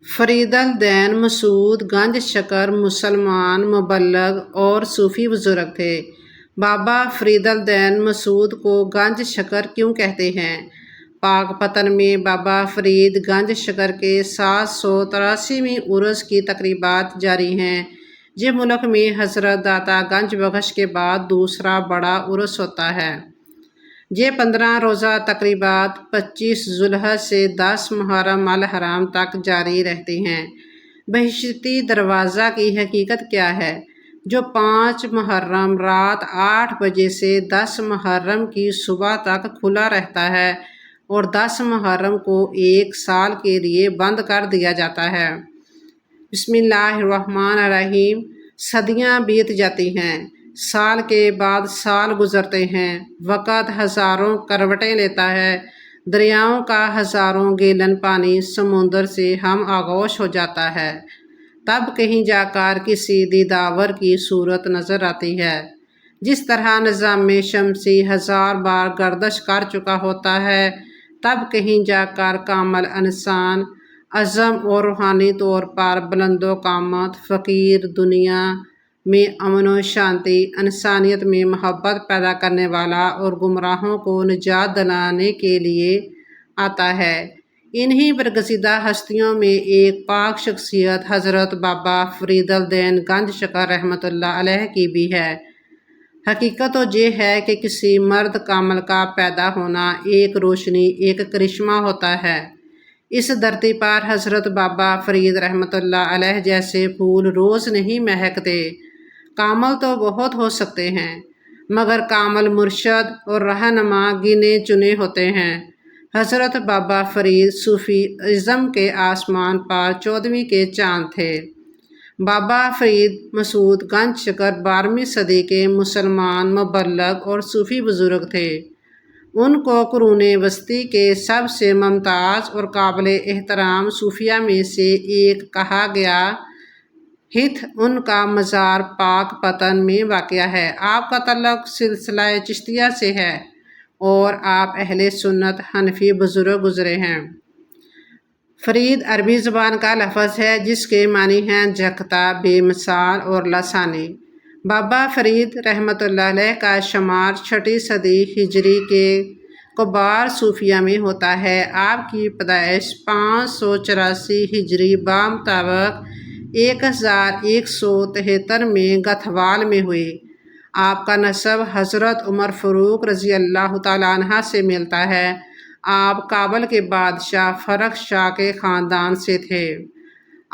فرید الدین مسعود گنج شکر مسلمان مبلغ اور صوفی بزرگ تھے۔ بابا فرید الدین مسعود کو گنج شکر کیوں کہتے ہیں؟ پاک پتن میں بابا فرید گنج شکر کے 783ویں عرس کی تقریبات جاری ہیں۔ یہ ملک میں حضرت داتا گنج بخش کے بعد دوسرا بڑا عرس ہوتا ہے۔ یہ 15 روزہ تقریبات 25 ذوالحج سے 10 محرم الحرام تک جاری رہتی ہیں۔ بہشتی دروازہ کی حقیقت کیا ہے؟ جو 5 محرم رات 8 بجے سے 10 محرم کی صبح تک کھلا رہتا ہے اور 10 محرم کو 1 سال کے لیے بند کر دیا جاتا ہے۔ بسم اللہ الرحمن الرحیم۔ صدیاں بیت جاتی ہیں، سال کے بعد سال گزرتے ہیں، وقت ہزاروں کروٹیں لیتا ہے، دریاؤں کا ہزاروں گیلن پانی سمندر سے ہم آغوش ہو جاتا ہے، تب کہیں جا کر کسی دیداور کی صورت نظر آتی ہے۔ جس طرح نظام شمسی 1000 بار گردش کر چکا ہوتا ہے، تب کہیں جا کر کامل انسان عزم اور روحانی طور پر بلند و قامت فقیر دنیا میں امن و شانتی، انسانیت میں محبت پیدا کرنے والا اور گمراہوں کو نجات دلانے کے لیے آتا ہے۔ انہی برگزیدہ ہستیوں میں ایک پاک شخصیت حضرت بابا فرید الدین گنج شکر رحمۃ اللہ علیہ کی بھی ہے۔ حقیقت تو یہ ہے کہ کسی مرد کامل کا پیدا ہونا ایک روشنی، ایک کرشمہ ہوتا ہے۔ اس دھرتی پر حضرت بابا فرید رحمۃ اللہ علیہ جیسے پھول روز نہیں مہکتے۔ کامل تو بہت ہو سکتے ہیں، مگر کامل مرشد اور رہنما گنے چنے ہوتے ہیں۔ حضرت بابا فرید صوفی ازم کے آسمان پر 14ویں کے چاند تھے۔ بابا فرید مسعود گنج شکر 12ویں صدی کے مسلمان مبلغ اور صوفی بزرگ تھے۔ ان کو قرون وسطی کے سب سے ممتاز اور قابل احترام صوفیہ میں سے ایک کہا گیا ہے۔ ان کا مزار پاک پتن میں واقع ہے۔ آپ کا تعلق سلسلہ چشتیہ سے ہے اور آپ اہل سنت حنفی بزرگ گزرے ہیں۔ فرید عربی زبان کا لفظ ہے جس کے معنی ہیں جھکتا، بے مثال اور لسانی۔ بابا فرید رحمۃ اللہ علیہ کا شمار 6 صدی ہجری کے کبار صوفیہ میں ہوتا ہے۔ آپ کی پیدائش 584 ہجری بمطابق 1173 میں گتھوال میں ہوئی۔ آپ کا نسب حضرت عمر فاروق رضی اللہ تعالیٰ عنہ سے ملتا ہے۔ آپ کابل کے بادشاہ فرخ شاہ کے خاندان سے تھے۔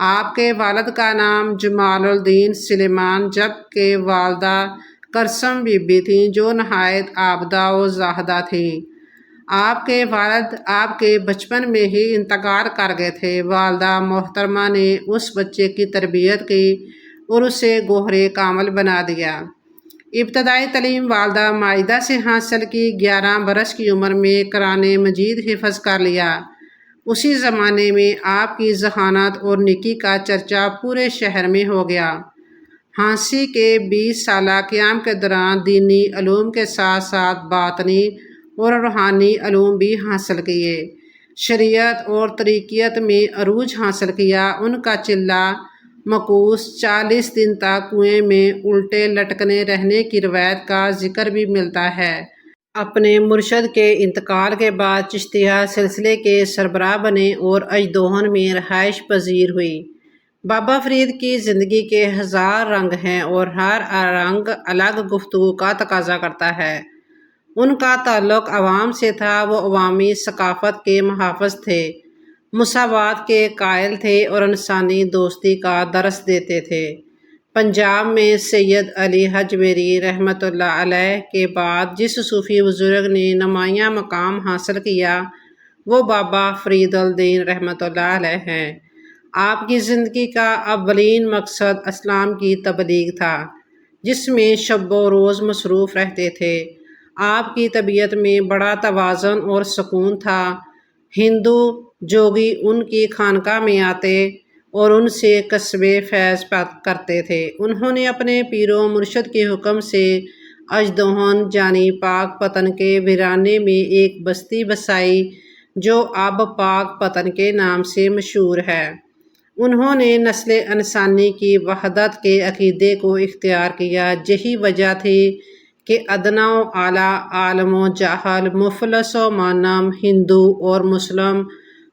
آپ کے والد کا نام جمال الدین سلیمان جبکہ والدہ کرسم بی بی تھیں جو نہایت عابدہ و زاہدہ تھیں۔ آپ کے والد آپ کے بچپن میں ہی انتقال کر گئے تھے۔ والدہ محترمہ نے اس بچے کی تربیت کی اور اسے گوہر کامل بنا دیا۔ ابتدائی تعلیم والدہ ماجدہ سے حاصل کی۔ 11 برس کی عمر میں قرآن مجید حفظ کر لیا۔ اسی زمانے میں آپ کی ذہانت اور نیکی کا چرچا پورے شہر میں ہو گیا۔ ہانسی کے 20 سالہ قیام کے دوران دینی علوم کے ساتھ ساتھ باطنی اور روحانی علوم بھی حاصل کیے۔ شریعت اور طریقیت میں عروج حاصل کیا۔ ان کا چلہ مکوث 40 دن تک کنویں میں الٹے لٹکنے رہنے کی روایت کا ذکر بھی ملتا ہے۔ اپنے مرشد کے انتقال کے بعد چشتیہ سلسلے کے سربراہ بنے اور اژدھون میں رہائش پذیر ہوئی۔ بابا فرید کی زندگی کے 1000 رنگ ہیں اور ہر رنگ الگ گفتگو کا تقاضا کرتا ہے۔ ان کا تعلق عوام سے تھا۔ وہ عوامی ثقافت کے محافظ تھے، مساوات کے قائل تھے اور انسانی دوستی کا درس دیتے تھے۔ پنجاب میں سید علی حجویری رحمۃ اللہ علیہ کے بعد جس صوفی بزرگ نے نمایاں مقام حاصل کیا وہ بابا فرید الدین رحمۃ اللہ علیہ ہیں۔ آپ کی زندگی کا اولین مقصد اسلام کی تبلیغ تھا، جس میں شب و روز مصروف رہتے تھے۔ آپ کی طبیعت میں بڑا توازن اور سکون تھا۔ ہندو جوگی ان کی خانقاہ میں آتے اور ان سے کسب فیض کرتے تھے۔ انہوں نے اپنے پیر و مرشد کے حکم سے اژدھون یعنی پاک پتن کے ویرانے میں ایک بستی بسائی جو اب پاک پتن کے نام سے مشہور ہے۔ انہوں نے نسل انسانی کی وحدت کے عقیدے کو اختیار کیا۔ یہی وجہ تھی کہ ادنا و اعلیٰ، عالم و جاہل، مفلس و مانم، ہندو اور مسلم،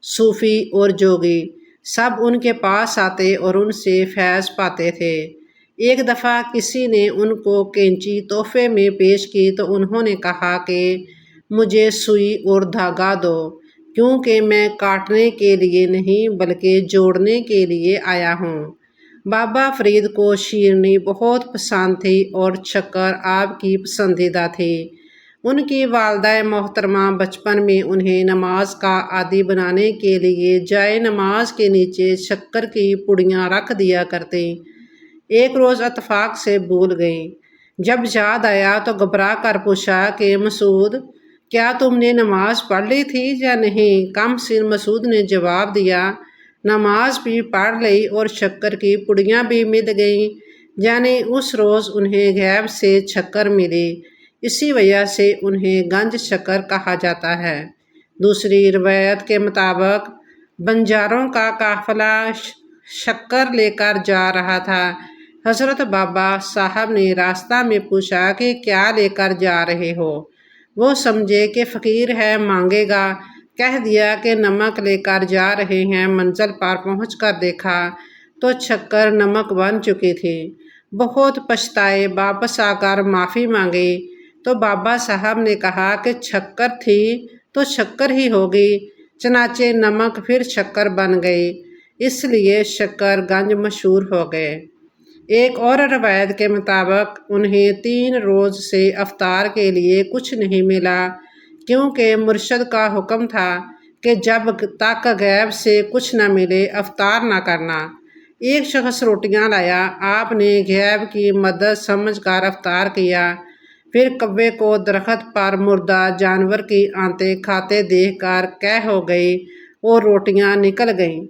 صوفی اور جوگی سب ان کے پاس آتے اور ان سے فیض پاتے تھے۔ ایک دفعہ کسی نے ان کو کینچی تحفے میں پیش کی تو انہوں نے کہا کہ مجھے سوئی اور دھاگا دو، کیونکہ میں کاٹنے کے لیے نہیں بلکہ جوڑنے کے لیے آیا ہوں۔ بابا فرید کو شیرنی بہت پسند تھی اور شکر آپ کی پسندیدہ تھی۔ ان کی والدہ محترمہ بچپن میں انہیں نماز کا عادی بنانے کے لیے جائے نماز کے نیچے شکر کی پڑیاں رکھ دیا کرتیں۔ ایک روز اتفاق سے بھول گئیں۔ جب یاد آیا تو گھبرا کر پوچھا کہ مسعود، کیا تم نے نماز پڑھ لی تھی یا نہیں؟ کم سن مسعود نے جواب دیا، نماز بھی پڑھ لی اور شکر کی پڑیاں بھی مل گئیں۔ یعنی اس روز انہیں غیب سے شکر ملی، اسی وجہ سے انہیں گنج شکر کہا جاتا ہے۔ دوسری روایت کے مطابق بنجاروں کا قافلہ شکر لے کر جا رہا تھا۔ حضرت بابا صاحب نے راستہ میں پوچھا کہ کیا لے کر جا رہے ہو؟ وہ سمجھے کہ فقیر ہے، مانگے گا، کہہ دیا کہ نمک لے کر جا رہے ہیں۔ منزل پر پہنچ کر دیکھا تو شکر نمک بن چکی تھی۔ بہت پچھتائے، واپس آ کر معافی مانگی تو بابا صاحب نے کہا کہ شکر تھی تو شکر ہی ہوگی، چنانچہ نمک پھر شکر بن گئی، اس لیے شکر گنج مشہور ہو گئے۔ ایک اور روایت کے مطابق انہیں 3 روز سے افطار کے لیے کچھ نہیں ملا، کیونکہ مرشد کا حکم تھا کہ جب تک غیب سے کچھ نہ ملے افطار نہ کرنا۔ ایک شخص روٹیاں لایا، آپ نے غیب کی مدد سمجھ کر افطار کیا۔ پھر کوے کو درخت پر مردہ جانور کی آنتیں کھاتے دیکھ کر قے ہو گئی اور روٹیاں نکل گئیں۔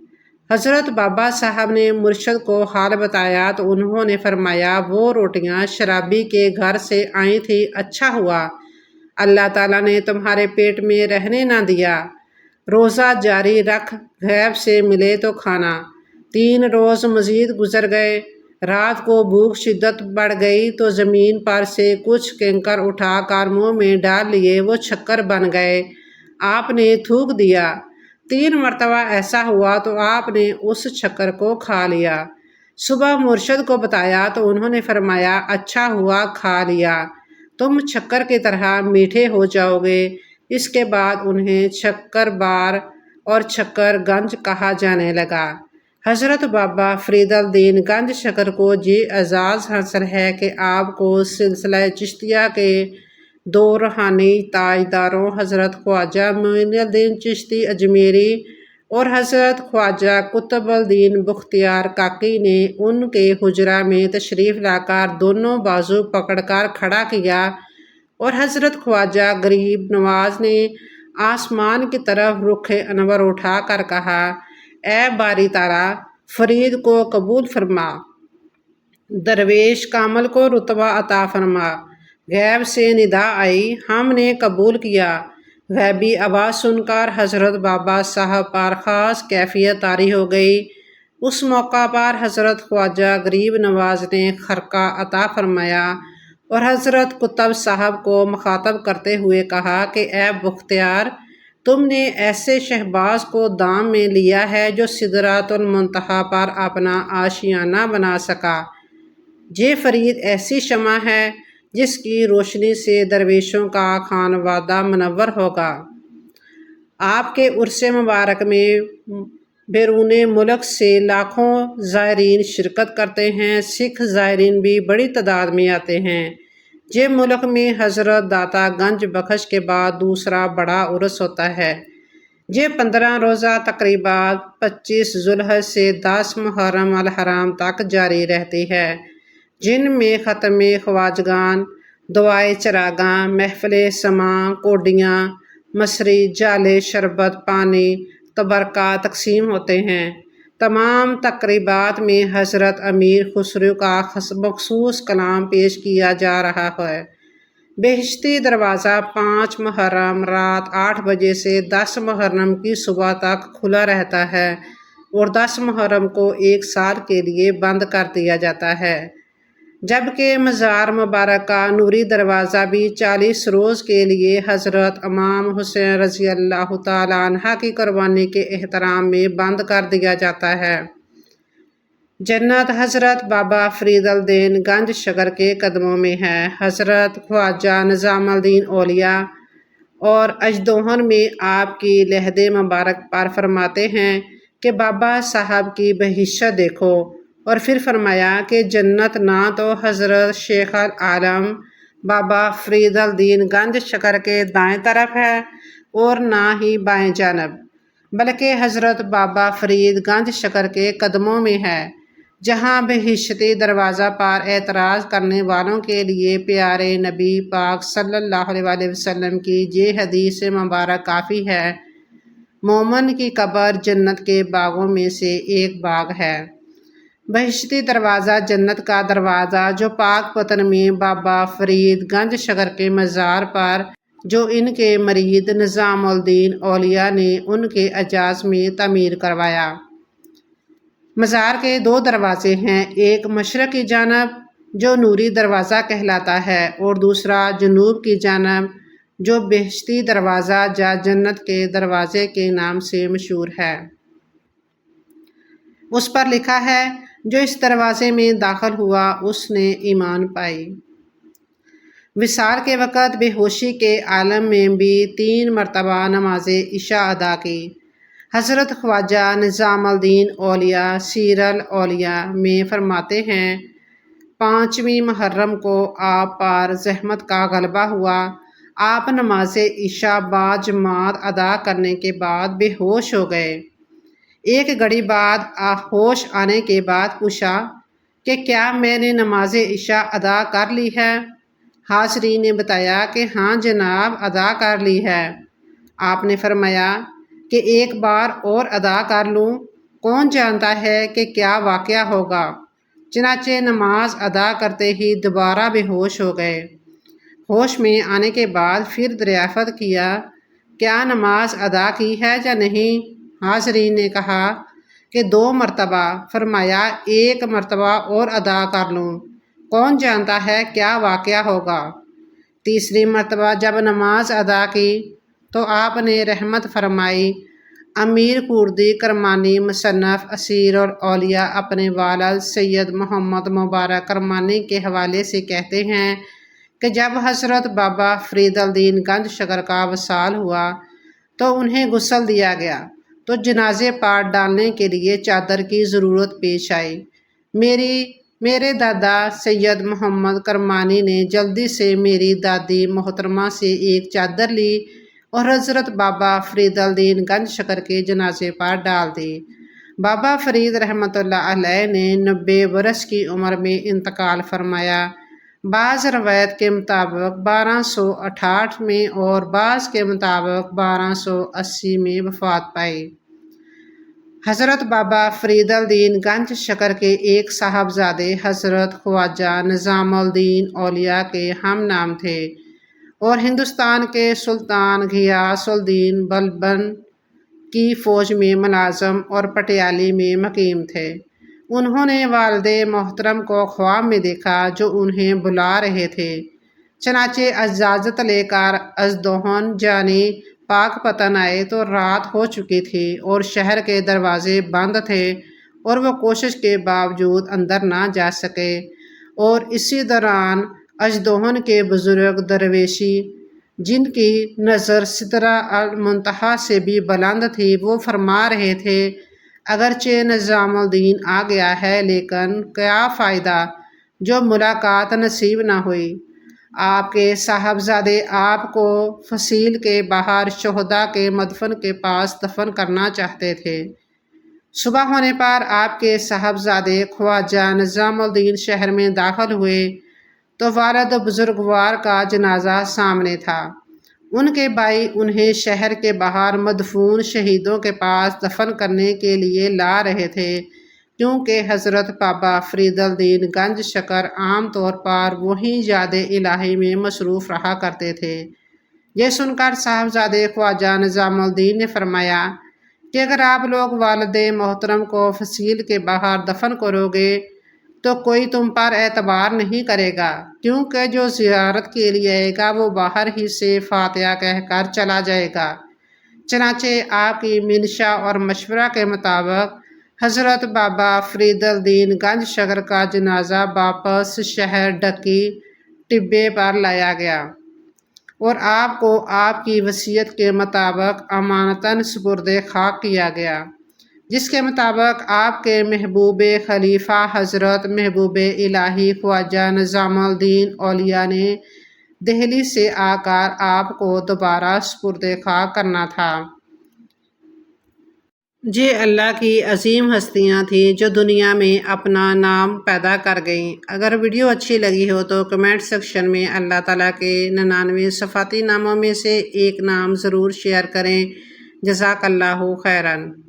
حضرت بابا صاحب نے مرشد کو حال بتایا تو انہوں نے فرمایا، وہ روٹیاں شرابی کے گھر سے آئی تھی، اچھا ہوا اللہ تعالیٰ نے تمہارے پیٹ میں رہنے نہ دیا، روزہ جاری رکھ، غیب سے ملے تو کھانا۔ 3 روز مزید گزر گئے۔ رات کو بھوک شدت بڑھ گئی تو زمین پر سے کچھ کنکر اٹھا کر منہ میں ڈال لیے، وہ شکر بن گئے۔ آپ نے تھوک دیا۔ 3 مرتبہ ایسا ہوا تو آپ نے اس شکر کو کھا لیا۔ صبح مرشد کو بتایا تو انہوں نے فرمایا، اچھا ہوا کھا لیا، تم شکر کی طرح میٹھے ہو جاؤ گے۔ اس کے بعد انہیں شکر بار اور شکر گنج کہا جانے لگا۔ حضرت بابا فرید الدین گنج شکر کو یہ اعزاز حاصل ہے کہ آپ کو سلسلہ چشتیہ کے 2 روحانی تاجداروں حضرت خواجہ معین الدین چشتی اجمیری اور حضرت خواجہ قطب الدین بختیار کاکی نے ان کے حجرہ میں تشریف لا کر دونوں بازو پکڑ کر کھڑا کیا اور حضرت خواجہ غریب نواز نے آسمان کی طرف رخ انور اٹھا کر کہا، اے باری تعالیٰ، فرید کو قبول فرما، درویش کامل کو رتبہ عطا فرما۔ غیب سے ندا آئی، ہم نے قبول کیا۔ غیبی آواز سن کر حضرت بابا صاحب پر خاص کیفیت طاری ہو گئی۔ اس موقع پر حضرت خواجہ غریب نواز نے خرقہ عطا فرمایا اور حضرت قطب صاحب کو مخاطب کرتے ہوئے کہا کہ اے بختیار، تم نے ایسے شہباز کو دام میں لیا ہے جو سدرۃ المنتہا پر اپنا آشیانہ بنا سکا۔ یہ فرید ایسی شمع ہے جس کی روشنی سے درویشوں کا خانوادہ منور ہوگا۔ آپ کے عرس مبارک میں بیرون ملک سے لاکھوں زائرین شرکت کرتے ہیں۔ سکھ زائرین بھی بڑی تعداد میں آتے ہیں۔ یہ ملک میں حضرت داتا گنج بخش کے بعد دوسرا بڑا عرس ہوتا ہے۔ یہ 15 روزہ تقریبات 25 ذوالحج سے 10 محرم الحرام تک جاری رہتی ہے، جن میں ختم خواجگان، دعائے چراگاں، محفل سماع، کوڈیاں، مصری، جالے، شربت، پانی، تبرکہ تقسیم ہوتے ہیں۔ تمام تقریبات میں حضرت امیر خسرو کا مخصوص کلام پیش کیا جا رہا ہے۔ بہشتی دروازہ 5 محرم رات 8 بجے سے 10 محرم کی صبح تک کھلا رہتا ہے۔ اور 10 محرم کو 1 سال کے لیے بند کر دیا جاتا ہے، جبکہ مزار مبارک کا نوری دروازہ بھی 40 روز کے لیے حضرت امام حسین رضی اللہ تعالیٰ عنہ کی قربانی کے احترام میں بند کر دیا جاتا ہے۔ جنت حضرت بابا فرید الدین گنج شکر کے قدموں میں ہے۔ حضرت خواجہ نظام الدین اولیاء اور اژدھوہن میں آپ کی لحد مبارک پر فرماتے ہیں کہ بابا صاحب کی بہشت دیکھو، اور پھر فرمایا کہ جنت نہ تو حضرت شیخ العالم بابا فرید الدین گنج شکر کے دائیں طرف ہے اور نہ ہی بائیں جانب، بلکہ حضرت بابا فرید گنج شکر کے قدموں میں ہے، جہاں بہشتی دروازہ پر اعتراض کرنے والوں کے لیے پیارے نبی پاک صلی اللہ علیہ وسلم کی یہ حدیث مبارک کافی ہے: مومن کی قبر جنت کے باغوں میں سے ایک باغ ہے۔ بہشتی دروازہ جنت کا دروازہ جو پاک پتن میں بابا فرید گنج شکر کے مزار پر، جو ان کے مرید نظام الدین اولیاء نے ان کے اعجاز میں تعمیر کروایا۔ مزار کے 2 دروازے ہیں، ایک مشرق کی جانب جو نوری دروازہ کہلاتا ہے، اور دوسرا جنوب کی جانب جو بہشتی دروازہ یا جنت کے دروازے کے نام سے مشہور ہے۔ اس پر لکھا ہے: جو اس دروازے میں داخل ہوا اس نے ایمان پائی۔ وصال کے وقت بے ہوشی کے عالم میں بھی 3 مرتبہ نماز عشاء ادا کی۔ حضرت خواجہ نظام الدین اولیاء سیر الاولیاء میں فرماتے ہیں: 5ویں محرم کو آپ پر زحمت کا غلبہ ہوا، آپ نماز عشاء باجماعت ادا کرنے کے بعد بے ہوش ہو گئے۔ ایک گھڑی بعد ہوش آنے کے بعد پوچھا کہ کیا میں نے نماز عشاء ادا کر لی ہے؟ حاضرین نے بتایا کہ ہاں جناب، ادا کر لی ہے۔ آپ نے فرمایا کہ ایک بار اور ادا کر لوں، کون جانتا ہے کہ کیا واقعہ ہوگا؟ چنانچہ نماز ادا کرتے ہی دوبارہ بے ہوش ہو گئے۔ ہوش میں آنے کے بعد پھر دریافت کیا، کیا نماز ادا کی ہے یا نہیں؟ حاضرین نے کہا کہ 2 مرتبہ۔ فرمایا ایک مرتبہ اور ادا کر لوں، کون جانتا ہے کیا واقعہ ہوگا؟ تیسری مرتبہ جب نماز ادا کی تو آپ نے رحمت فرمائی۔ امیر کردی کرمانی مصنف اسیر الاولیاء اپنے والد سید محمد مبارک کرمانی کے حوالے سے کہتے ہیں کہ جب حضرت بابا فرید الدین گنج شکر کا وصال ہوا تو انہیں غسل دیا گیا تو جنازے پر ڈالنے کے لیے چادر کی ضرورت پیش آئی۔ میرے دادا سید محمد کرمانی نے جلدی سے میری دادی محترمہ سے ایک چادر لی اور حضرت بابا فرید الدین گنج شکر کے جنازے پر ڈال دی۔ بابا فرید رحمۃ اللہ علیہ نے 90 برس کی عمر میں انتقال فرمایا۔ بعض روایت کے مطابق 1268 میں اور بعض کے مطابق 1280 میں وفات پائی۔ حضرت بابا فرید الدین گنج شکر کے ایک صاحبزادے حضرت خواجہ نظام الدین اولیاء کے ہم نام تھے اور ہندوستان کے سلطان غیاث الدین بلبن کی فوج میں ملازم اور پٹیالی میں مقیم تھے۔ انہوں نے والد محترم کو خواب میں دیکھا جو انہیں بلا رہے تھے، چنانچہ اجازت لے کر اژدھوہن جانے پاک پتن آئے تو رات ہو چکی تھی اور شہر کے دروازے بند تھے اور وہ کوشش کے باوجود اندر نہ جا سکے، اور اسی دوران اژدھوہن کے بزرگ درویشی جن کی نظر سدرہ المنتہا سے بھی بلند تھی، وہ فرما رہے تھے اگرچہ نظام الدین آ گیا ہے لیکن کیا فائدہ جو ملاقات نصیب نہ ہوئی۔ آپ کے صاحبزادے آپ کو فصیل کے باہر شہداء کے مدفن کے پاس دفن کرنا چاہتے تھے۔ صبح ہونے پر آپ کے صاحبزادے خواجہ نظام الدین شہر میں داخل ہوئے تو والد بزرگوار کا جنازہ سامنے تھا۔ ان کے بھائی انہیں شہر کے باہر مدفون شہیدوں کے پاس دفن کرنے کے لیے لا رہے تھے، کیونکہ حضرت بابا فرید الدین گنج شکر عام طور پر وہیں یاد الہی میں مصروف رہا کرتے تھے۔ یہ سن کر صاحبزادے خواجہ نظام الدین نے فرمایا کہ اگر آپ لوگ والد محترم کو فصیل کے باہر دفن کرو گے تو کوئی تم پر اعتبار نہیں کرے گا، کیونکہ جو زیارت کے لیے آئے گا وہ باہر ہی سے فاتحہ کہہ کر چلا جائے گا۔ چنانچہ آپ کی منشا اور مشورہ کے مطابق حضرت بابا فرید الدین گنج شکر کا جنازہ واپس شہر ڈکی ٹبے پر لایا گیا اور آپ کو آپ کی وصیت کے مطابق امانتاً سپرد خاک کیا گیا، جس کے مطابق آپ کے محبوب خلیفہ حضرت محبوب الہی خواجہ نظام الدین اولیاء نے دہلی سے آ کر آپ کو دوبارہ سپرد خاک کرنا تھا۔ یہ اللہ کی عظیم ہستیاں تھیں جو دنیا میں اپنا نام پیدا کر گئیں۔ اگر ویڈیو اچھی لگی ہو تو کمنٹ سیکشن میں اللہ تعالیٰ کے 99 صفاتی ناموں میں سے ایک نام ضرور شیئر کریں۔ جزاک اللہ خیراً۔